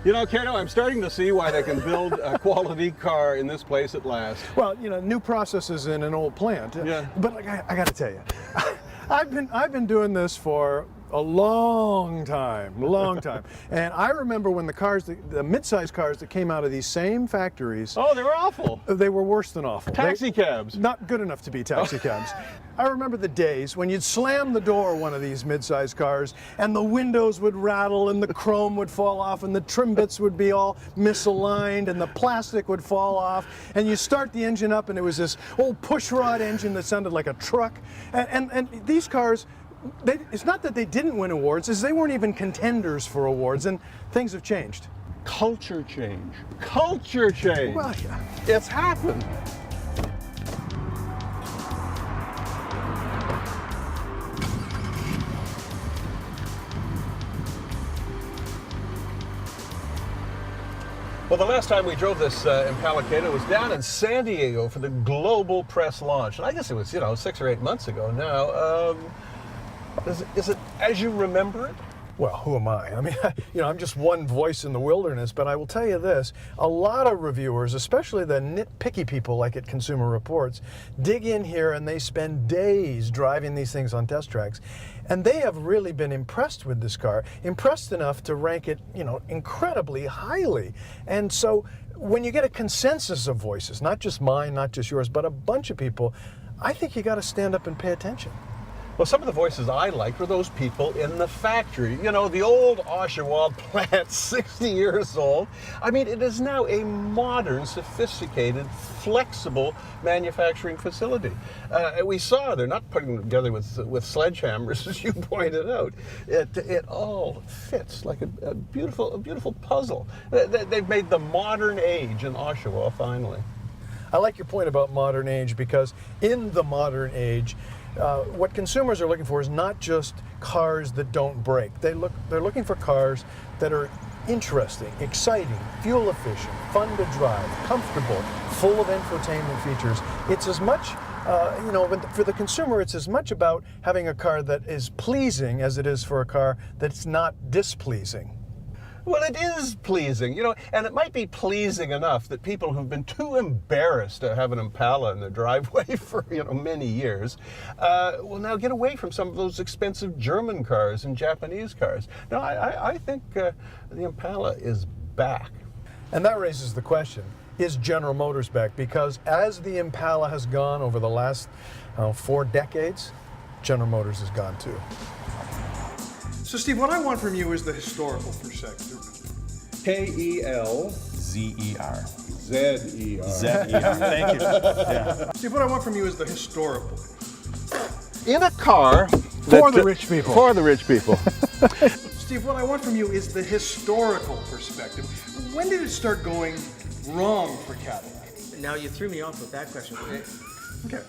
You know, Cato, I'm starting to see why they can build a quality car in this place at last. Well, you know, new processes in an old plant. Yeah. But like, I got to tell you, I've been doing this for a long time, and I remember when the cars, the mid-sized cars that came out of these same factories. Oh, they were awful. They were worse than awful. Taxi cabs. Not good enough to be taxi cabs. I remember the days when you'd slam the door of one of these mid-sized cars and the windows would rattle and the chrome would fall off and the trim bits would be all misaligned and the plastic would fall off, and you start the engine up and it was this old pushrod engine that sounded like a truck. And these cars, it's not that they didn't win awards, it's they weren't even contenders for awards, and things have changed. Culture change. Culture change. Well, yeah. It's happened. Well, the last time we drove this Impala Cato was down in San Diego for the global press launch. And I guess it was, 6 or 8 months ago now. Is it as you remember it? Well, who am I? I mean, I'm just one voice in the wilderness, but I will tell you this, a lot of reviewers, especially the nitpicky people like at Consumer Reports, dig in here and they spend days driving these things on test tracks. And they have really been impressed with this car, impressed enough to rank it, incredibly highly. And so when you get a consensus of voices, not just mine, not just yours, but a bunch of people, I think you got to stand up and pay attention. Well, some of the voices I liked were those people in the factory. The old Oshawa plant, 60 years old. I mean, it is now a modern, sophisticated, flexible manufacturing facility. We saw they're not putting them together with sledgehammers, as you pointed out. It all fits like a beautiful puzzle. They've made the modern age in Oshawa, finally. I like your point about modern age, because in the modern age, what consumers are looking for is not just cars that don't break. They're looking for cars that are interesting, exciting, fuel efficient, fun to drive, comfortable, full of infotainment features. It's as much, for the consumer, it's as much about having a car that is pleasing as it is for a car that's not displeasing. Well, it is pleasing, and it might be pleasing enough that people who've been too embarrassed to have an Impala in their driveway for, many years, will now get away from some of those expensive German cars and Japanese cars. Now, I think the Impala is back. And that raises the question, is General Motors back? Because as the Impala has gone over the last 4 decades, General Motors has gone too. So, Steve, what I want from you is the historical perspective. K-E-L-Z-E-R. Z-E-R. Z-E-R. Thank you. Yeah. Steve, what I want from you is the historical. In a car... For the rich people. For the rich people. Steve, what I want from you is the historical perspective. When did it start going wrong for Cadillac? Now you threw me off with that question. Okay.